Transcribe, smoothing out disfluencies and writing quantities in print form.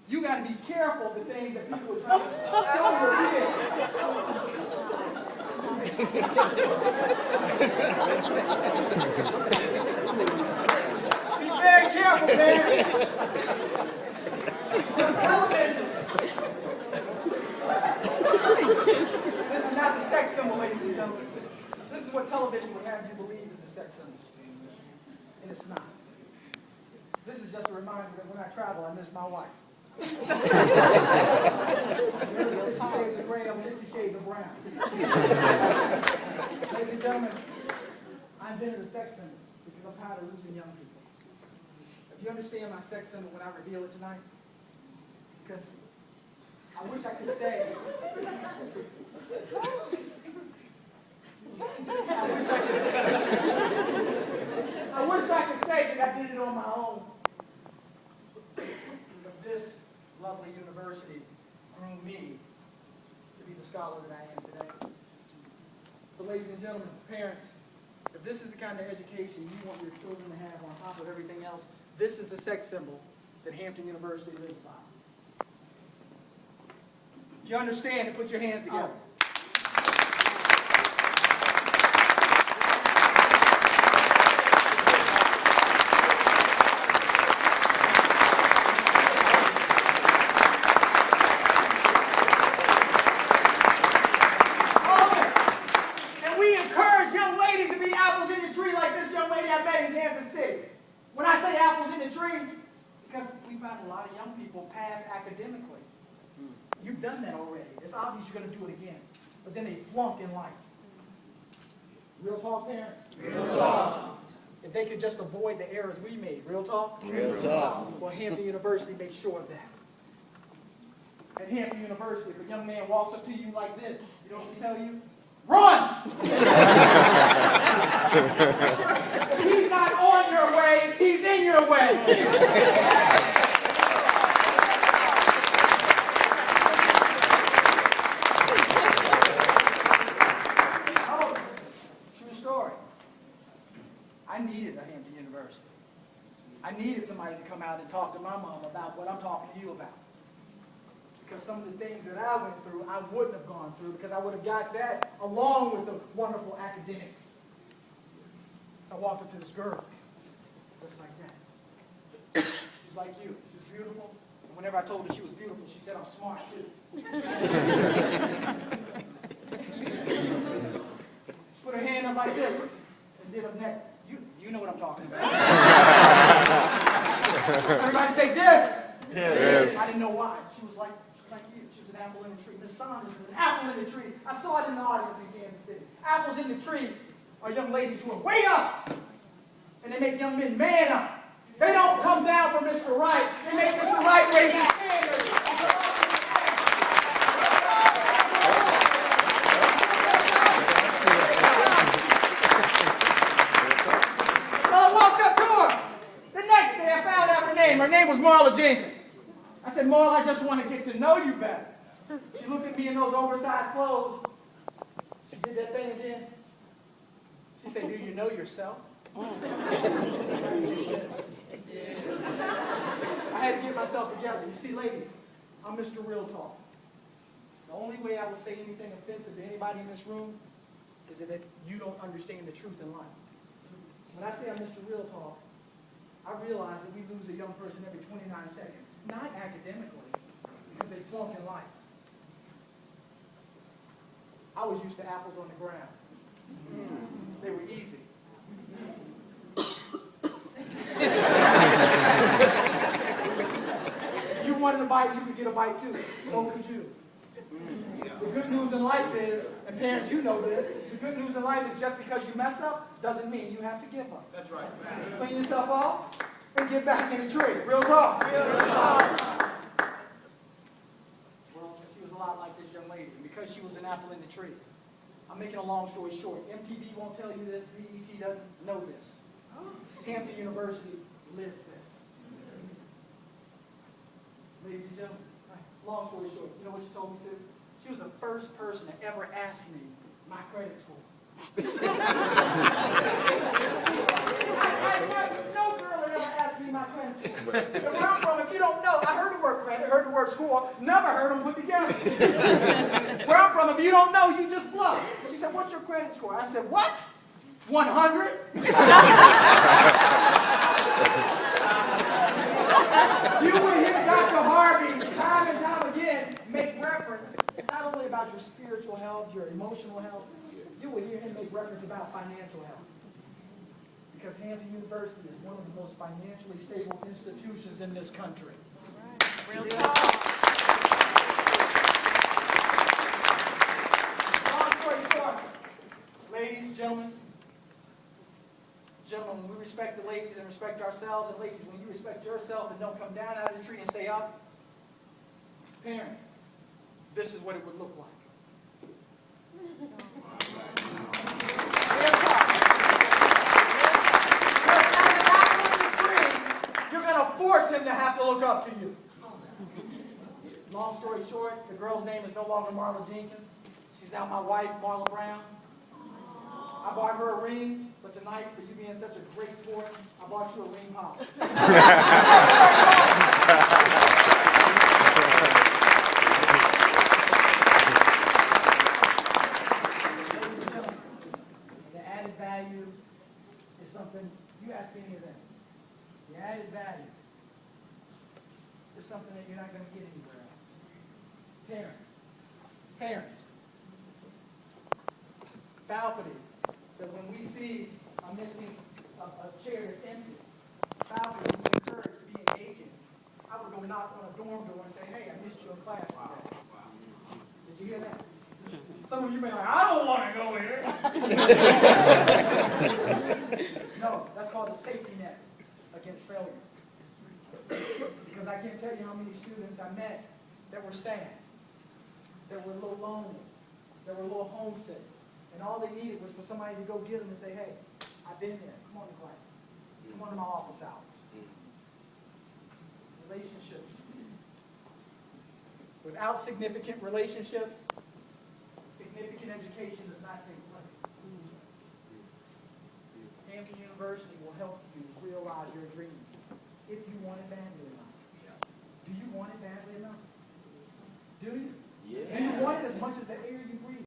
You got to be careful the things that people are trying to sell your kids. Be very careful, man. Television. This is not the sex symbol, ladies and gentlemen. This is what television would have you believe is a sex symbol. And it's not. This is just a reminder that when I travel, I miss my wife. 50 shades of gray, I'm 50 shades of brown. Ladies and gentlemen, I invented a sex symbol because I'm tired of losing young people. If you understand my sex symbol when I reveal it tonight, because I wish I could say, I wish I could say that I did it on my own. But this lovely university groomed me to be the scholar that I am today. So ladies and gentlemen, parents, if this is the kind of education you want your children to have on top of everything else, this is the sex symbol that Hampton University lives by. If you understand it, put your hands together. When I say apples in the tree, because we find a lot of young people pass academically. You've done that already. It's obvious you're going to do it again. But then they flunk in life. Real talk, parents? Real talk. If they could just avoid the errors we made. Real talk? Real talk. Well, Hampton University made sure of that. At Hampton University, if a young man walks up to you like this, you know what we tell you? Run! If he's not on your way, he's in your way. Oh, true story. I needed a Hampton University. I needed somebody to come out and talk to my mom about what I'm talking to you about. Because some of the things that I went through, I wouldn't have gone through because I would have got that along with the wonderful academics. So I walked up to this girl, just like that. She's like you. She was beautiful. And whenever I told her she was beautiful, she said, I'm smart too. She put her hand up like this and did her neck. You know what I'm talking about. Everybody say this. Yes. I didn't know why. She was like you. She was an apple in the tree. Miss Saunders is an apple in the tree. I saw it in the audience in Kansas City. Apples in the tree are young ladies who are way up. And they make young men man up. They don't come down from Mr. Right. They make Mr. Right raise his standards. Well, I walked up to her. The next day I found out her name. Her name was Marla Jenkins. I said, Marla, I just want to get to know you better. She looked at me in those oversized clothes. She did that thing again. She said, do you know yourself? Yes. I had to get myself together. You see, ladies, I'm Mr. Real Talk. The only way I will say anything offensive to anybody in this room is that if you don't understand the truth in life. When I say I'm Mr. Real Talk, I realize that we lose a young person every 29 seconds. Not academically, because they flunk in life. I was used to apples on the ground. They were easy. If you wanted a bite, you could get a bite too. So could you. The good news in life is, and parents, you know this, the good news in life is just because you mess up doesn't mean you have to give up. That's right. Clean yourself off and get back in the tree. Real talk. Real talk. Well, she was a lot like this young lady, and because she was an apple in the tree. I'm making a long story short. MTV won't tell you this. BET doesn't know this. Hampton University lives this. Ladies and gentlemen, long story short, you know what she told me to? She was the first person to ever ask me my credit score. No girl had ever asked me my credit score. And where I'm from, if you don't know, I heard the word credit. heard the word score, never heard them put together. Where I'm from, if you don't know, you just bluff. She said, what's your credit score? I said, what? 100? You will hear Dr. Harvey time and time again make reference not only about your spiritual health, your emotional health, you will hear him make reference about financial health. Because Hampton University is one of the most financially stable institutions in this country. Real talk. Long story short, ladies, gentlemen, when we respect the ladies and respect ourselves, and ladies, when you respect yourself and don't come down out of the tree and stay up, parents, this is what it would look like. You're going to force him to have to look up to you. Long story short, the girl's name is no longer Marla Jenkins. She's now my wife, Marla Brown. I bought her a ring, but tonight, for you being such a great sport, I bought you a ring pop. Ladies and gentlemen, the added value is something, you ask any of them. The added value is something that you're not going to get anywhere else. Parents, faculty, that when we see a missing a chair that's empty, faculty we encourage to be engaging. I would go knock on a dorm door and say, hey, I missed you in class today. Did you hear that? Some of you may be like, I don't want to go here. No, that's called the safety net against failure. Because I can't tell you how many students I met that were sad, that were a little lonely, that were a little homesick. And all they needed was for somebody to go get them and say, hey, I've been there. Come on to class. Come on to my office hours. Relationships. Without significant relationships, significant education does not take place. Hampton University will help you realize your dreams if you want it badly enough. Do you want it badly enough? Do you? Yeah. Do you want it as much as the air you breathe?